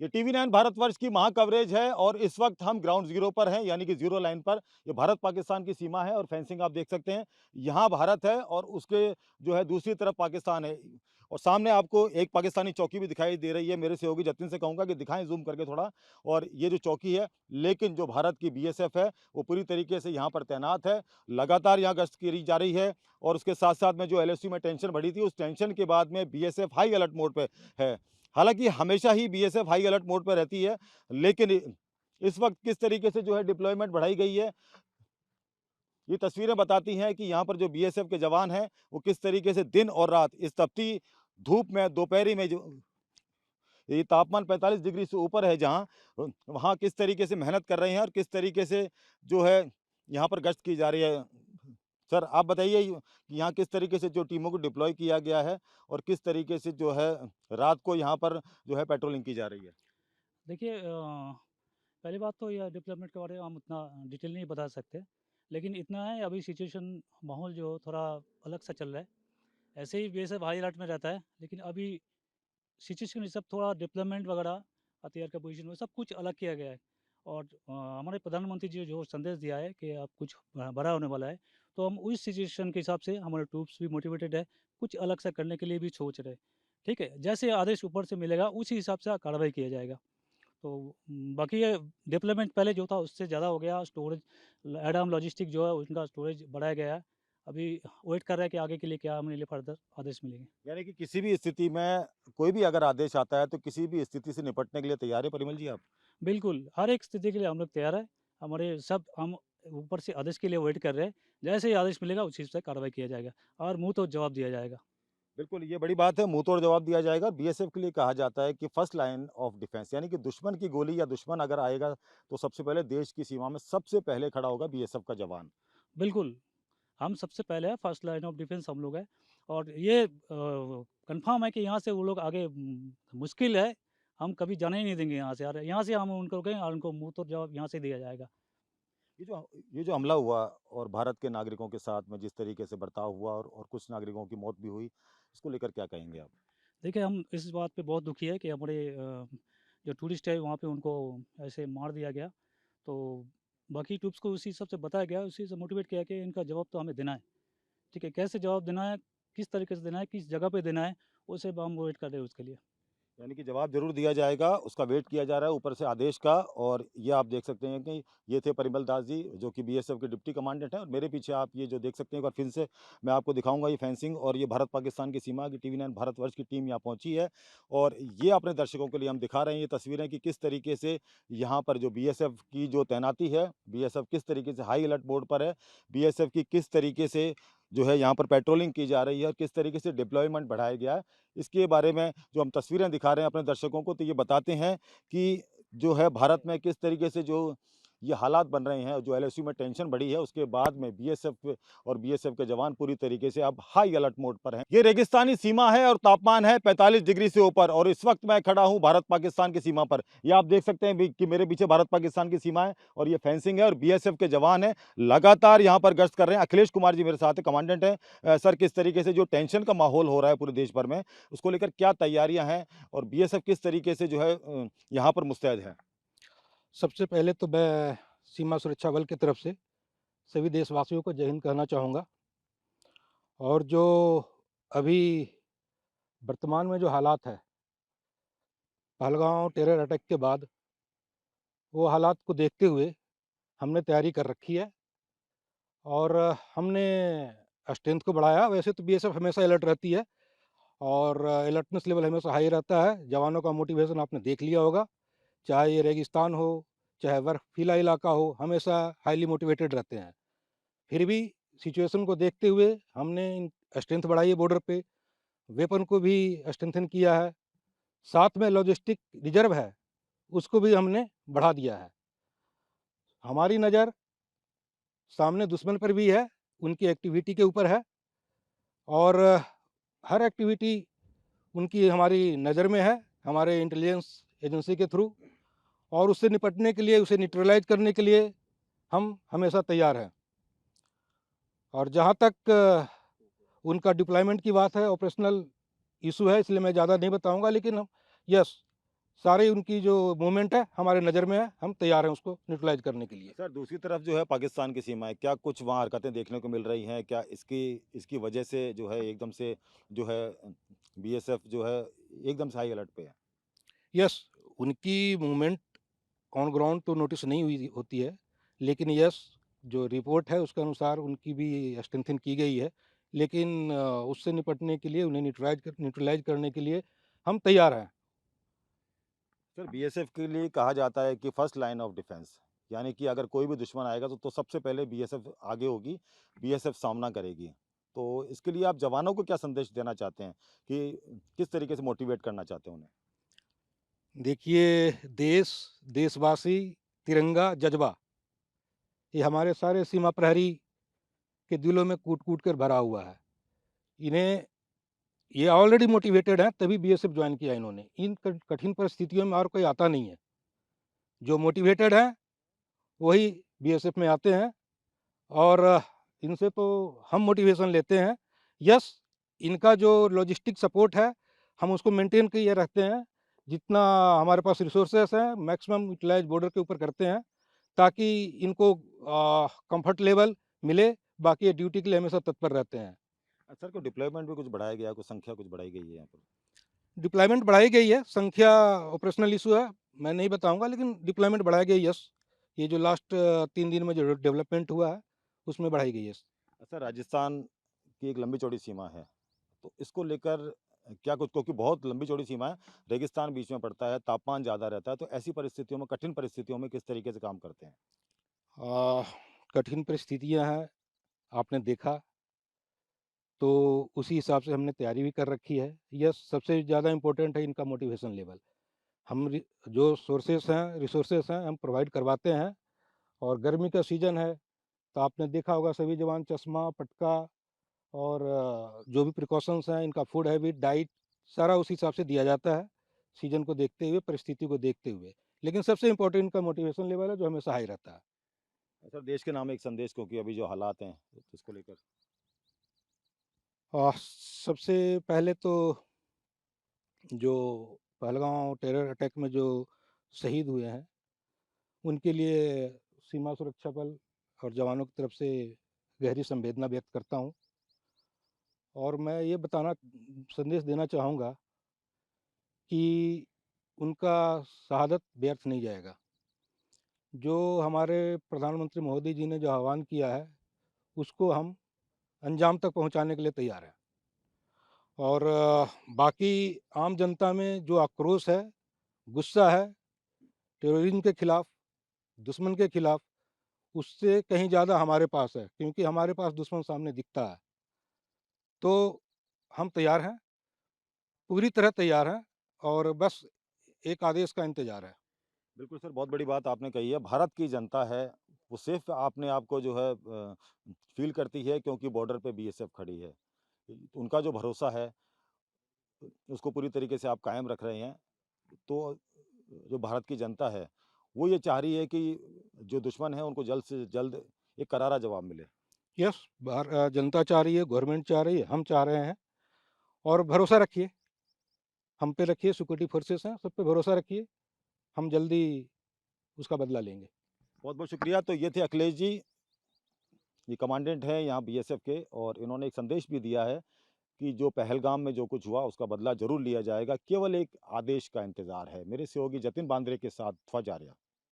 ये टीवी 9 भारतवर्ष की महा कवरेज है और इस वक्त हम ग्राउंड ज़ीरो पर हैं, यानी कि ज़ीरो लाइन पर। ये भारत-पाकिस्तान की सीमा है और फेंसिंग आप देख सकते हैं। यहाँ भारत है और उसके जो है दूसरी तरफ पाकिस्तान है और सामने आपको एक पाकिस्तानी चौकी भी दिखाई दे रही है। मेरे सहयोगी जतिन से कहूँगा कि दिखाएँ ज़ूम करके थोड़ा। और ये जो चौकी है, लेकिन जो भारत की बीएसएफ है, वो पूरी तरीके से यहाँ पर तैनात है। लगातार यहाँ गश्त करी जा रही है और उसके साथ-साथ में जो एलओसी में टेंशन बढ़ी थी, उस टेंशन के बाद में बीएसएफ हाई अलर्ट मोड पे है। हालाँकि हमेशा ही बीएसएफ हाई अलर्ट मोड पे रहती है, लेकिन इस वक़्त किस तरीके से जो है डिप्लॉयमेंट बढ़ाई गई है, ये तस्वीरें बताती हैं कि यहाँ पर जो बीएसएफ के जवान हैं, वो किस तरीके से दिन और रात इस तपती धूप में दोपहरी में जो ये तापमान 45 डिग्री से ऊपर है जहाँ वहाँ किस तरीके से मेहनत कर रहे हैं और किस तरीके से जो है यहाँ पर गश्त की जा रही है। सर, आप बताइए कि यहाँ किस तरीके से जो टीमों को डिप्लॉय किया गया है और किस तरीके से जो है रात को यहाँ पर जो है पेट्रोलिंग की जा रही है? देखिए पहली बात तो यह डेवलपमेंट के बारे में हम उतना डिटेल नहीं बता सकते, लेकिन इतना है अभी सिचुएशन माहौल जो थोड़ा अलग सा चल रहा है। ऐसे ही बेशक हाई अलर्ट में रहता है, लेकिन अभी सिचुएशन ये सब थोड़ा डेवलपमेंट वगैरह हथियार का पोजीशन में सब कुछ अलग किया गया है। और हमारे प्रधानमंत्री जी जो संदेश दिया है कि अब कुछ बड़ा होने वाला है, तो हम उस सिचुएशन के हिसाब से हमारे ट्रूप्स भी मोटिवेटेड है, कुछ अलग सा करने के लिए भी सोच रहे हैं। ठीक है? जैसे आदेश ऊपर से मिलेगा उसी हिसाब से कार्रवाई किया जाएगा। तो बाकी ये डेवलपमेंट पहले जो था उससे ज़्यादा हो गया। स्टोरेज एडम लॉजिस्टिक जो है उनका स्टोरेज बढ़ाया गया है। अभी वेट कर रहा है कि आगे के लिए क्या हमारे लिए फर्दर आदेश मिलेंगे। यानी कि किसी भी स्थिति में कोई भी अगर आदेश आता है, तो किसी भी स्थिति से निपटने के लिए तैयार है परिमल जी आप? बिल्कुल, हर एक स्थिति के लिए हम लोग तैयार हैं। हमारे सब हम ऊपर से आदेश के लिए वेट कर रहे हैं। जैसे ही आदेश मिलेगा उसी से कार्रवाई किया जाएगा और मुँह तो जवाब दिया जाएगा। बिल्कुल, ये बड़ी बात है, मुँह तोड़ जवाब दिया जाएगा। बीएसएफ के लिए कहा जाता है कि फर्स्ट लाइन ऑफ डिफेंस, यानी कि दुश्मन की गोली या दुश्मन अगर आएगा, तो सबसे पहले देश की सीमा में सबसे पहले खड़ा होगा बीएसएफ का जवान। बिल्कुल, हम सबसे पहले है, फर्स्ट लाइन ऑफ डिफेंस हम लोग हैं। और ये कन्फर्म है कि यहाँ से वो लोग आगे मुश्किल है, हम कभी जाने ही नहीं देंगे यहाँ से और यहाँ से हम उनको रोकेंगे और उनको मुँह तोड़ जवाब यहाँ से दिया जाएगा। ये जो हमला हुआ और भारत के नागरिकों के साथ में जिस तरीके से बर्ताव हुआ और कुछ नागरिकों की मौत भी हुई, इसको लेकर क्या कहेंगे आप? देखिए, हम इस बात पे बहुत दुखी है कि हमारे जो टूरिस्ट है वहाँ पे उनको ऐसे मार दिया गया। तो बाकी ट्रूप्स को उसी हिसाब से बताया गया, उसी से मोटिवेट किया कि इनका जवाब तो हमें देना है। ठीक है? कैसे जवाब देना है, किस तरीके से देना है, किस जगह पे देना है, वो सब हम वेट कर रहे हैं उसके लिए। यानी कि जवाब ज़रूर दिया जाएगा, उसका वेट किया जा रहा है ऊपर से आदेश का। और ये आप देख सकते हैं कि ये थे परिमल दास जी, जो कि बीएसएफ के डिप्टी कमांडेंट हैं और मेरे पीछे आप ये जो देख सकते हैं, एक बार फिर से मैं आपको दिखाऊँगा ये फेंसिंग और ये भारत-पाकिस्तान की सीमा की टीवी 9 भारतवर्ष की टीम यहाँ पहुँची है। और ये अपने दर्शकों के लिए हम दिखा रहे हैं ये तस्वीरें कि किस तरीके से यहाँ पर जो बीएसएफ की जो तैनाती है, बीएसएफ किस तरीके से हाई अलर्ट मोड पर है, बीएसएफ की किस तरीके से जो है यहाँ पर पेट्रोलिंग की जा रही है और किस तरीके से डिप्लॉयमेंट बढ़ाया गया है। इसके बारे में जो हम तस्वीरें दिखा रहे हैं अपने दर्शकों को, तो ये बताते हैं कि जो है भारत में किस तरीके से जो ये हालात बन रहे हैं, जो एलओसी में टेंशन बढ़ी है, उसके बाद में बीएसएफ और बीएसएफ के जवान पूरी तरीके से अब हाई अलर्ट मोड पर हैं। ये रेगिस्तानी सीमा है और तापमान है 45 डिग्री से ऊपर और इस वक्त मैं खड़ा हूँ भारत-पाकिस्तान की सीमा पर। ये आप देख सकते हैं भी कि मेरे पीछे भारत-पाकिस्तान की सीमा है और ये फेंसिंग है और बीएसएफ के जवान हैं, लगातार यहाँ पर गश्त कर रहे हैं। अखिलेश कुमार जी मेरे साथ हैं, कमांडेंट हैं। सर, किस तरीके से जो टेंशन का माहौल हो रहा है पूरे देश भर में, उसको लेकर क्या तैयारियाँ हैं और बीएसएफ किस तरीके से जो है यहाँ पर मुस्तैद है? सबसे पहले तो मैं सीमा सुरक्षा बल की तरफ से सभी देशवासियों को जय हिंद कहना चाहूँगा। और जो अभी वर्तमान में जो हालात है, पहलगाँव टेरर अटैक के बाद, वो हालात को देखते हुए हमने तैयारी कर रखी है और हमने स्ट्रेंथ को बढ़ाया। वैसे तो बीएसएफ हमेशा अलर्ट रहती है और अलर्टनेस लेवल हमेशा हाई रहता है। जवानों का मोटिवेशन आपने देख लिया होगा, चाहे ये रेगिस्तान हो, चाहे बर्फीला इलाका हो, हमेशा हाईली मोटिवेटेड रहते हैं। फिर भी सिचुएशन को देखते हुए हमने स्ट्रेंथ बढ़ाई है बॉर्डर पे, वेपन को भी स्ट्रेंथन किया है, साथ में लॉजिस्टिक रिजर्व है, उसको भी हमने बढ़ा दिया है। हमारी नज़र सामने दुश्मन पर भी है, उनकी एक्टिविटी के ऊपर है और हर एक्टिविटी उनकी हमारी नज़र में है, हमारे इंटेलिजेंस एजेंसी के थ्रू। और उससे निपटने के लिए, उसे न्यूट्रलाइज़ करने के लिए हम हमेशा तैयार हैं। और जहाँ तक उनका डिप्लॉयमेंट की बात है, ऑपरेशनल इशू है, इसलिए मैं ज़्यादा नहीं बताऊँगा, लेकिन यस, सारी उनकी जो मूवमेंट है हमारे नज़र में है, हम तैयार हैं उसको न्यूट्रलाइज़ करने के लिए। सर दूसरी तरफ जो है पाकिस्तान की सीमा है, क्या कुछ वहाँ हरकतें देखने को मिल रही हैं? क्या इसकी इसकी वजह से जो है एकदम से जो है बीएसएफ जो है एकदम से हाई अलर्ट पे है? यस, उनकी मूवमेंट ऑन ग्राउंड तो नोटिस नहीं हुई होती है, लेकिन यस, जो रिपोर्ट है उसके अनुसार उनकी भी स्ट्रेंथन की गई है। लेकिन उससे निपटने के लिए उन्हें न्यूट्रलाइज़ करने के लिए हम तैयार हैं। सर बीएसएफ के लिए कहा जाता है कि फर्स्ट लाइन ऑफ डिफेंस, यानी कि अगर कोई भी दुश्मन आएगा तो सबसे पहले बीएसएफ आगे होगी, बीएसएफ सामना करेगी। तो इसके लिए आप जवानों को क्या संदेश देना चाहते हैं कि किस तरीके से मोटिवेट करना चाहते हैं उन्हें? देखिए, देश, देशवासी, तिरंगा, जज़्बा, ये हमारे सारे सीमा प्रहरी के दिलों में कूट-कूट कर भरा हुआ है। इन्हें ये ऑलरेडी मोटिवेटेड हैं, तभी बीएसएफ जॉइन किया इन्होंने। इन कठिन परिस्थितियों में और कोई आता नहीं है। जो मोटिवेटेड हैं, वही बीएसएफ में आते हैं और इनसे तो हम मोटिवेशन लेते हैं। यस, इनका जो लॉजिस्टिक सपोर्ट है, हम उसको मेंटेन किए रखते हैं। जितना हमारे पास रिसोर्सेस हैं, मैक्सिमम यूटिलाइज़ बॉर्डर के ऊपर करते हैं, ताकि इनको कम्फर्ट लेवल मिले, बाकी ये ड्यूटी के लिए हमेशा तत्पर रहते हैं। सर को डिप्लॉयमेंट भी कुछ बढ़ाया गया है, कुछ संख्या कुछ बढ़ाई गई है यहाँ पर? डिप्लॉयमेंट बढ़ाई गई है, संख्या ऑपरेशनल इश्यू है, मैं नहीं बताऊँगा, लेकिन डिप्लॉयमेंट बढ़ाई गई है, यस। ये जो लास्ट 3 दिन में जो डेवलपमेंट हुआ है, उसमें बढ़ाई गई है। सर राजस्थान की एक लंबी चौड़ी सीमा है, तो इसको लेकर क्या कुछ, क्योंकि बहुत लंबी चौड़ी सीमा है, रेगिस्तान बीच में पड़ता है, तापमान ज़्यादा रहता है, तो ऐसी परिस्थितियों में, कठिन परिस्थितियों में किस तरीके से काम करते हैं? अ, कठिन परिस्थितियाँ हैं, आपने देखा, तो उसी हिसाब से हमने तैयारी भी कर रखी है। यस, सबसे ज़्यादा इम्पोर्टेंट है इनका मोटिवेशन लेवल। हम रि जो सोर्सेस हैं, रिसोर्सेस हैं, हम प्रोवाइड करवाते हैं और गर्मी का सीज़न है, तो आपने देखा होगा सभी जवान चश्मा, पटका और जो भी प्रिकॉशंस हैं, इनका फूड हैबिट, डाइट, सारा उस हिसाब से दिया जाता है, सीज़न को देखते हुए, परिस्थिति को देखते हुए। लेकिन सबसे इम्पोर्टेंट इनका मोटिवेशन लेवल है, जो हमेशा हाई रहता है। सर देश के नाम एक संदेश, क्योंकि अभी जो हालात हैं तो इसको लेकर। सबसे पहले तो जो पहलगाँव टेरर अटैक में जो शहीद हुए हैं, उनके लिए सीमा सुरक्षा बल और जवानों की तरफ से गहरी संवेदना व्यक्त करता हूँ और मैं ये संदेश देना चाहूँगा कि उनका शहादत व्यर्थ नहीं जाएगा। जो हमारे प्रधानमंत्री मोदी जी ने जो आह्वान किया है, उसको हम अंजाम तक पहुँचाने के लिए तैयार हैं और बाकी आम जनता में जो आक्रोश है, गुस्सा है, टेररिज़्म के खिलाफ, दुश्मन के खिलाफ, उससे कहीं ज़्यादा हमारे पास है, क्योंकि हमारे पास दुश्मन सामने दिखता है। तो हम तैयार हैं, पूरी तरह तैयार हैं और बस एक आदेश का इंतज़ार है। बिल्कुल सर, बहुत बड़ी बात आपने कही है। भारत की जनता है, वो सिर्फ़ अपने आप को जो है फ़ील करती है क्योंकि बॉर्डर पे बीएसएफ खड़ी है। उनका जो भरोसा है, उसको पूरी तरीके से आप कायम रख रहे हैं। तो जो भारत की जनता है, वो ये चाह रही है कि जो दुश्मन है, उनको जल्द से जल्द एक करारा जवाब मिले। यस, जनता चाह रही है, गवर्नमेंट चाह रही है, हम चाह रहे हैं और भरोसा रखिए, हम पे रखिए, सिक्योरिटी फोर्सेस हैं, सब पे भरोसा रखिए, हम जल्दी उसका बदला लेंगे। बहुत-बहुत शुक्रिया। तो ये थे अखिलेश जी, ये कमांडेंट हैं यहाँ बीएसएफ के, और इन्होंने एक संदेश भी दिया है कि जो पहलगाम में जो कुछ हुआ उसका बदला ज़रूर लिया जाएगा, केवल एक आदेश का इंतज़ार है। मेरे सहयोगी जतिन बांद्रे के साथ ध्वज आर्या।